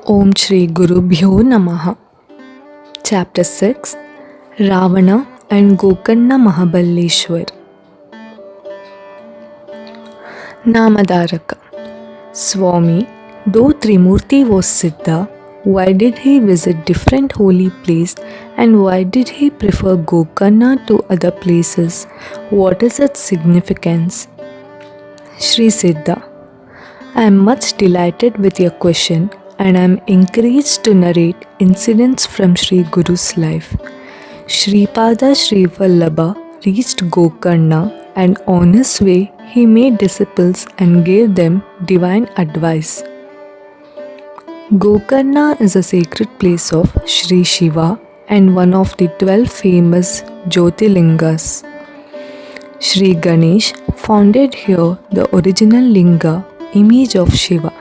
Om Shri Gurubhyo Namaha. Chapter 6 Ravana and Gokarna Mahaballeshwar. Namadaraka. Swami, though Trimurti was Siddha, why did he visit different holy places and why did he prefer Gokarna to other places? What is its significance? Shri Siddha. I am much delighted with your question and I am encouraged to narrate incidents from Shri Guru's life. Shripadshrivallabha reached Gokarna and on his way he made disciples and gave them divine advice. Gokarna is a sacred place of Shri Shiva and one of the 12 famous Jyotirlingas. Shri Ganesh founded here the original linga, image of Shiva.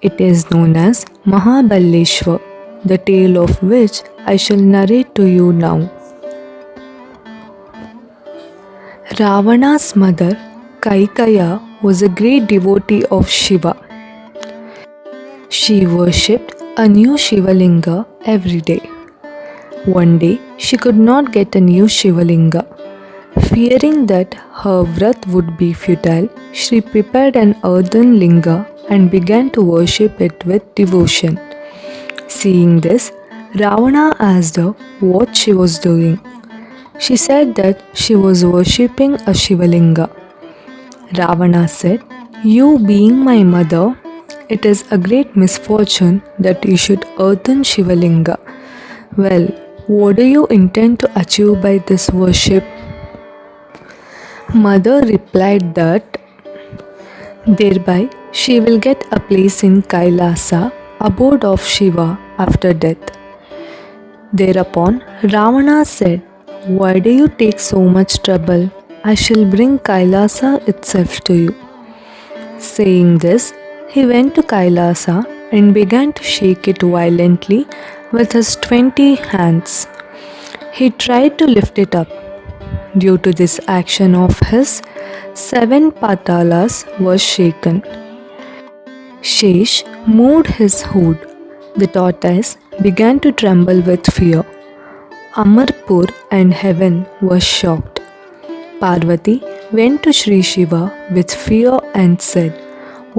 It is known as Mahaballeshwar, the tale of which I shall narrate to you now. Ravana's mother, Kaikaya, was a great devotee of Shiva. She worshipped a new Shivalinga every day. One day, she could not get a new Shivalinga. Fearing that her vrat would be futile, she prepared an earthen linga and began to worship it with devotion. Seeing this, Ravana asked her what she was doing. She said that she was worshipping a Shivalinga. Ravana said, "You being my mother, it is a great misfortune that you should earthen Shivalinga. Well, what do you intend to achieve by this worship?" Mother replied that thereby she will get a place in Kailasa, abode of Shiva, after death. Thereupon Ravana said, "Why do you take so much trouble? I shall bring Kailasa itself to you." Saying this, he went to Kailasa and began to shake it violently with his 20 hands. He tried to lift it up. Due to this action of his, 7 patalas were shaken. Shesh moved his hood. The tortoise began to tremble with fear. Amarpur and heaven were shocked. Parvati went to Shri Shiva with fear and said,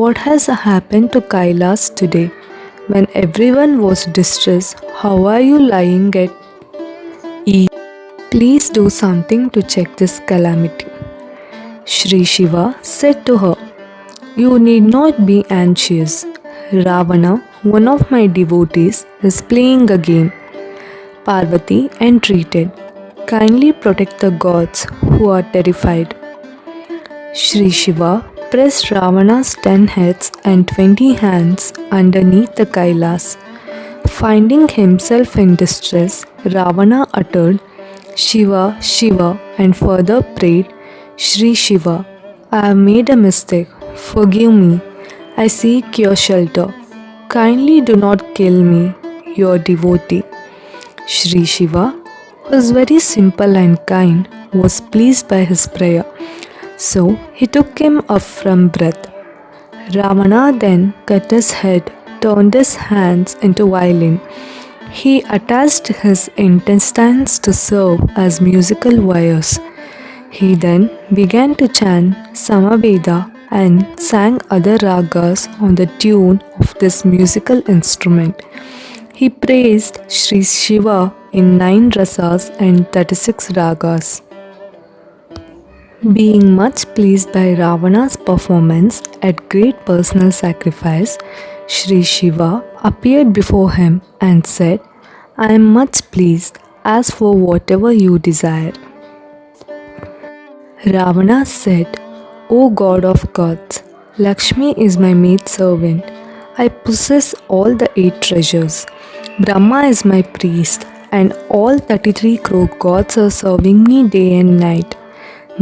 "What has happened to Kailas today? When everyone was distressed, how are you lying at ease? Please do something to check this calamity." Shri Shiva said to her, "You need not be anxious. Ravana, one of my devotees, is playing a game." Parvati entreated, "Kindly protect the gods who are terrified." Shri Shiva pressed Ravana's 10 heads and 20 hands underneath the Kailas. Finding himself in distress, Ravana uttered, "Shiva, Shiva," and further prayed, "Shri Shiva, I have made a mistake. Forgive me. I seek your shelter. Kindly do not kill me, your devotee." Shri Shiva, who was very simple and kind, was pleased by his prayer. So he took him up from breath. Ravana then cut his head, turned his hands into violin. He attached his intestines to serve as musical wires. He then began to chant Samaveda and sang other ragas on the tune of this musical instrument. He praised Shri Shiva in 9 rasas and 36 ragas. Being much pleased by Ravana's performance at great personal sacrifice, Shri Shiva appeared before him and said, "I am much pleased. Ask for whatever you desire." Ravana said, "O God of gods, Lakshmi is my maidservant. I possess all the 8 treasures. Brahma is my priest, and all 33 crore gods are serving me day and night.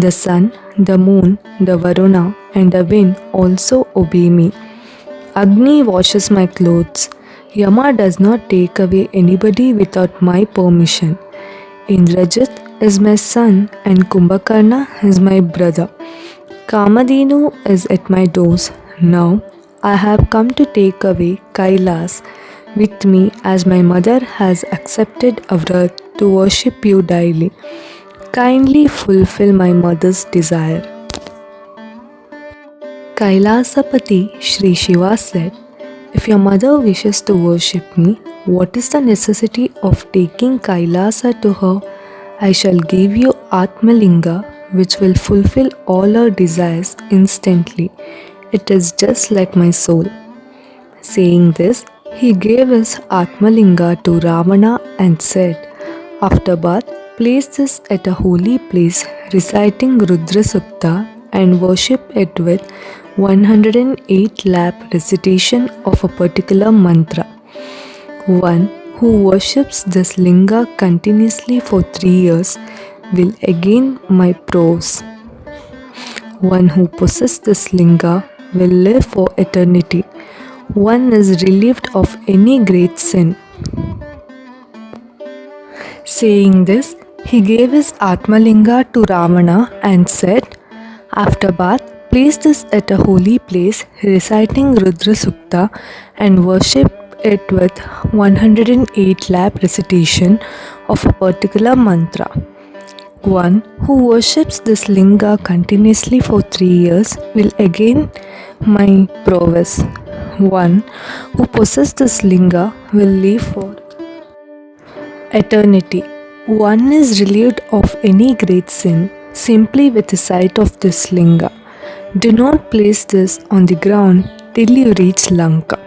The sun, the moon, the Varuna, and the wind also obey me. Agni washes my clothes. Yama does not take away anybody without my permission. Indrajit is my son and Kumbhakarna is my brother. Kamadhenu is at my doors. Now I have come to take away Kailas with me as my mother has accepted a vrat to worship you daily. Kindly fulfill my mother's desire. Kailasapati Shri Shiva said, if your mother wishes to worship me, what is the necessity of taking Kailasa to her? I shall give you Atmalinga, which will fulfill all her desires instantly. It is just like my soul. Saying this, he gave his Atmalinga to Ravana and said, after bath, place this at a holy place, reciting Rudra Sukta and worship it with 108 lap recitation of a particular mantra. One who worships this linga continuously for 3 years will again my prose. One who possesses this linga will live for eternity. One is relieved of any great sin. Saying this, he gave his Atmalinga to Ravana and said, after bath, place this at a holy place, reciting Rudra Sukta and worship it with 108 lap recitation of a particular mantra. One who worships this linga continuously for 3 years will again my prowess. One who possesses this linga will live for eternity. One is relieved of any great sin simply with the sight of this linga. Do not place this on the ground till you reach Lanka.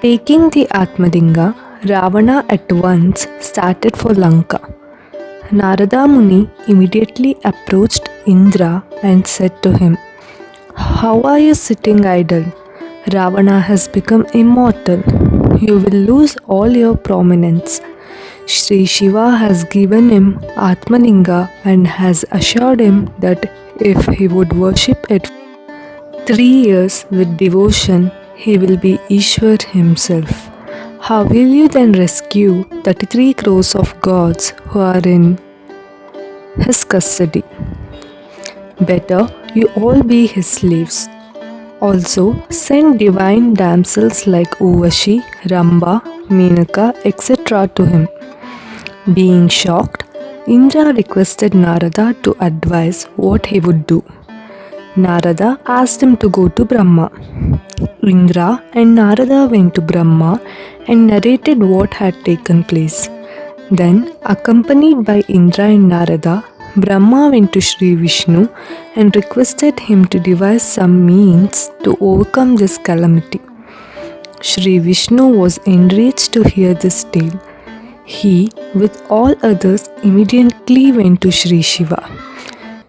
Taking the Atmalinga, Ravana at once started for Lanka. Narada Muni immediately approached Indra and said to him, how are you sitting idle? Ravana has become immortal. You will lose all your prominence. Shri Shiva has given him Atmalinga and has assured him that if he would worship it 3 years with devotion, he will be Ishwar himself. How will you then rescue 33 crores of gods who are in his custody? Better you all be his slaves. Also send divine damsels like Uvashi, Ramba, Menaka, etc. to him. Being shocked, Indra requested Narada to advise what he would do. Narada asked him to go to Brahma. Indra and Narada went to Brahma and narrated what had taken place. Then, accompanied by Indra and Narada, Brahma went to Shri Vishnu and requested him to devise some means to overcome this calamity. Shri Vishnu was enraged to hear this tale. He, with all others, immediately went to Shri Shiva.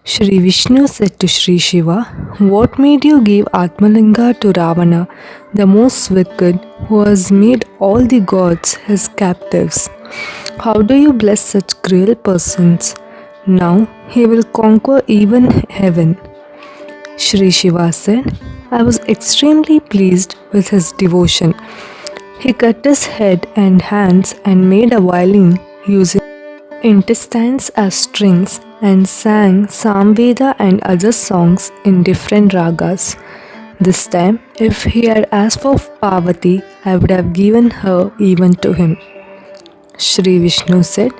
Shri Vishnu said to Shri Shiva, what made you give Atmalinga to Ravana, the most wicked, who has made all the gods his captives? How do you bless such cruel persons? Now he will conquer even heaven. Shri Shiva said, I was extremely pleased with his devotion. He cut his head and hands and made a violin using intestines as strings and sang Samveda and other songs in different ragas. This time, if he had asked for Parvati, I would have given her even to him. Shri Vishnu said,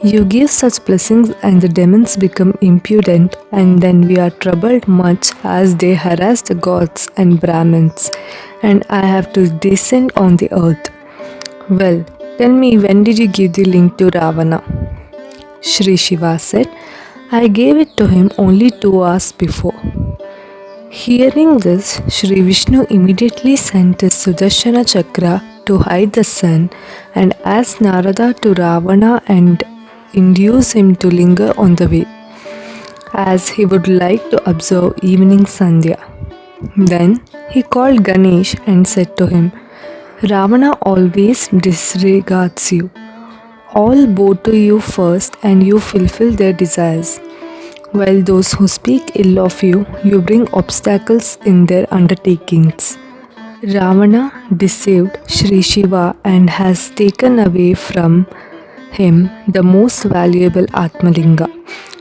you give such blessings and the demons become impudent, and then we are troubled much as they harass the gods and Brahmins, and I have to descend on the earth. Well, tell me, when did you give the link to Ravana? Shri Shiva said, I gave it to him only 2 hours before. Hearing this, Shri Vishnu immediately sent his Sudarshana Chakra to hide the sun and asked Narada to Ravana and induce him to linger on the way, as he would like to observe evening Sandhya. Then he called Ganesh and said to him, Ravana always disregards you. All bow to you first and you fulfill their desires, while those who speak ill of you, you bring obstacles in their undertakings. Ravana deceived Shri Shiva and has taken away from him the most valuable Atmalinga.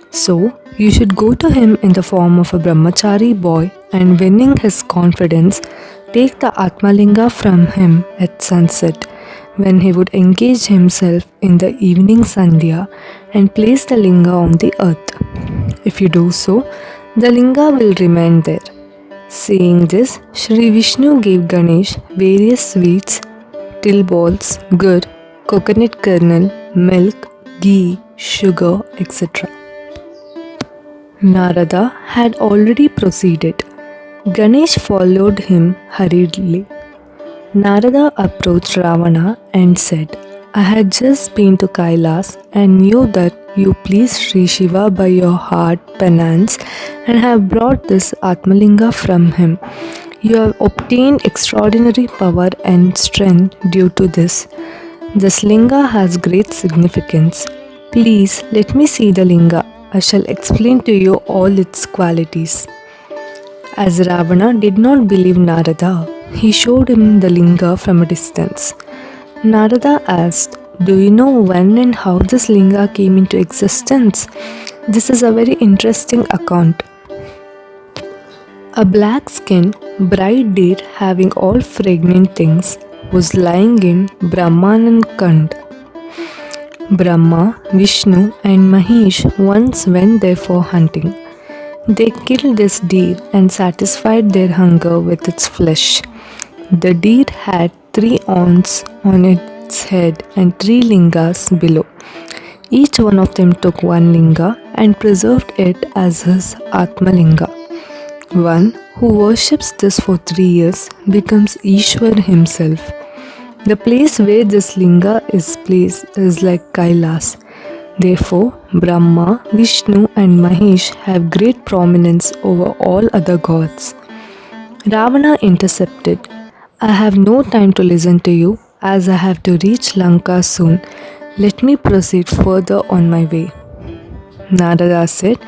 So You should go to him in the form of a brahmachari boy and winning his confidence, take the Atmalinga from him at sunset when he would engage himself in the evening sandhya and place the linga on the earth. If you do so, the linga will remain there. Saying this, Shri Vishnu gave Ganesh various sweets, till balls, gur, coconut kernel, milk, ghee, sugar, etc. Narada had already proceeded. Ganesh followed him hurriedly. Narada approached Ravana and said, I had just been to Kailas and knew that you pleased Sri Shiva by your hard penance and have brought this Atmalinga from him. You have obtained extraordinary power and strength due to this. This linga has great significance. Please let me see the linga. I shall explain to you all its qualities. As Ravana did not believe Narada, he showed him the linga from a distance. Narada asked, Do you know when and how this linga came into existence? This is a very interesting account. A black-skinned, bright deer having all fragrant things was lying in Brahmanand. Brahma, Vishnu and Mahesh once went there for hunting. They killed this deer and satisfied their hunger with its flesh. The deer had 3 horns on its head and 3 lingas below. Each one of them took 1 linga and preserved it as his Atmalinga. One who worships this for 3 years becomes Ishwar himself. The place where this linga is placed is like Kailas. Therefore, Brahma, Vishnu and Mahesh have great prominence over all other gods. Ravana intercepted, I have no time to listen to you as I have to reach Lanka soon. Let me proceed further on my way. Narada said,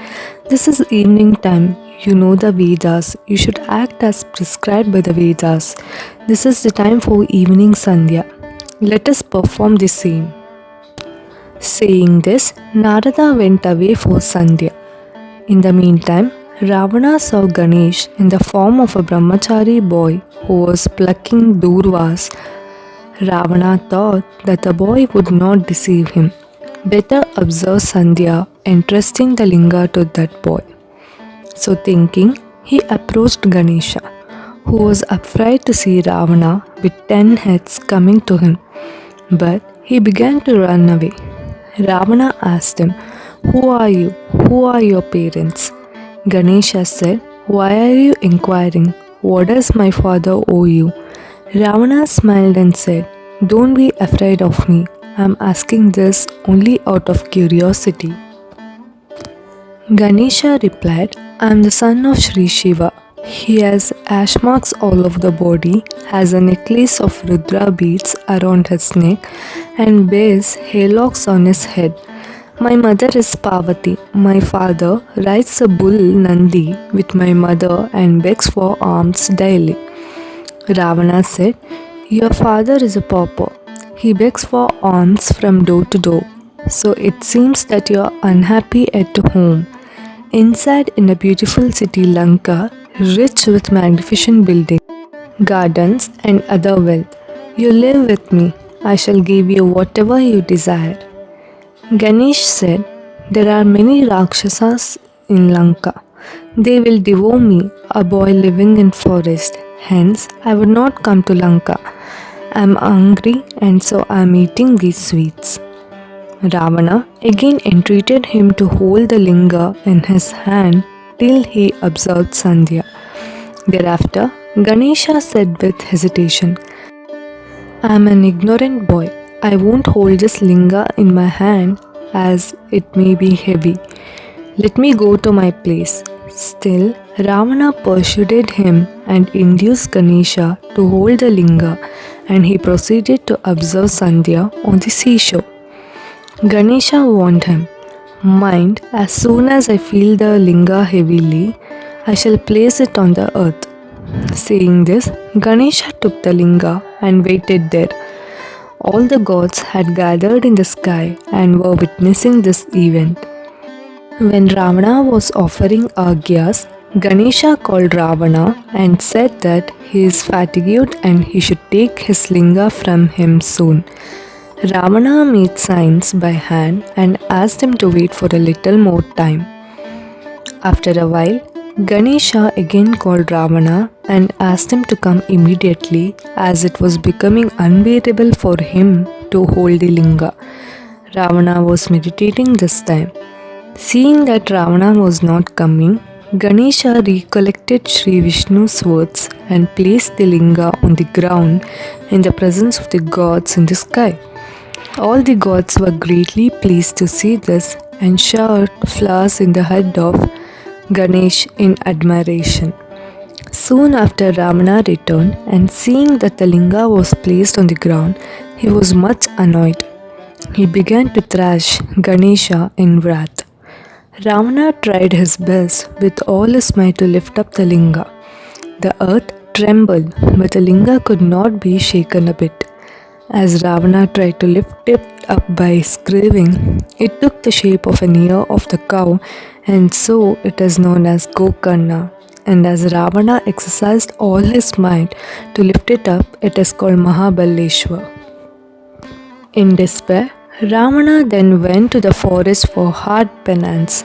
This is evening time. You know the Vedas. You should act as prescribed by the Vedas. This is the time for evening sandhya. Let us perform the same. Saying this, Narada went away for sandhya. In the meantime, Ravana saw Ganesh in the form of a brahmachari boy who was plucking durvas. Ravana thought that the boy would not deceive him. Better observe sandhya, entrusting the linga to that boy. So thinking, he approached Ganesha, who was afraid to see Ravana with 10 heads coming to him. But he began to run away. Ravana asked him, Who are you? Who are your parents? Ganesha said, Why are you inquiring? What does my father owe you? Ravana smiled and said, Don't be afraid of me. I am asking this only out of curiosity. Ganesha replied, I am the son of Shri Shiva. He has ash marks all over the body, has a necklace of Rudra beads around his neck, and bears hairlocks on his head. My mother is Parvati. My father rides a bull Nandi with my mother and begs for alms daily. Ravana said, Your father is a pauper. He begs for alms from door to door. So it seems that you are unhappy at home. Inside in a beautiful city Lanka, rich with magnificent buildings, gardens and other wealth. You live with me. I shall give you whatever you desire. Ganesh said, There are many Rakshasas in Lanka. They will devour me, a boy living in forest. Hence, I would not come to Lanka. I am hungry and so I am eating these sweets. Ravana again entreated him to hold the linga in his hand till he observed sandhya. Thereafter, Ganesha said with hesitation, I am an ignorant boy. I won't hold this linga in my hand as it may be heavy. Let me go to my place. Still, Ravana persuaded him and induced Ganesha to hold the linga, and he proceeded to observe sandhya on the seashore. Ganesha warned him, Mind, as soon as I feel the linga heavily, I shall place it on the earth. Saying this, Ganesha took the linga and waited there. All the gods had gathered in the sky and were witnessing this event. When Ravana was offering argyas, Ganesha called Ravana and said that he is fatigued and he should take his linga from him soon. Ravana made signs by hand and asked him to wait for a little more time. After a while, Ganesha again called Ravana and asked him to come immediately as it was becoming unbearable for him to hold the linga. Ravana was meditating this time. Seeing that Ravana was not coming, Ganesha recollected Shri Vishnu's words and placed the linga on the ground in the presence of the gods in the sky. All the gods were greatly pleased to see this and showered flowers in the head of Ganesh in admiration. Soon after Ravana returned and seeing that the linga was placed on the ground, he was much annoyed. He began to thrash Ganesha in wrath. Ravana tried his best with all his might to lift up the linga. The earth trembled, but the linga could not be shaken a bit. As Ravana tried to lift it up by screaming, it took the shape of an ear of the cow, and so it is known as Gokarna. And as Ravana exercised all his might to lift it up, it is called Mahabaleshwar. In despair, Ravana then went to the forest for hard penance.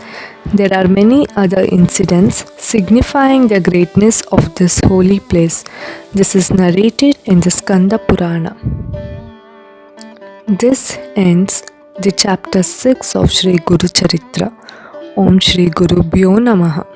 There are many other incidents signifying the greatness of this holy place. This is narrated in the Skanda Purana. This ends the chapter 6 of Shri Gurucharitra. Om Shri Gurubhyo Namaha.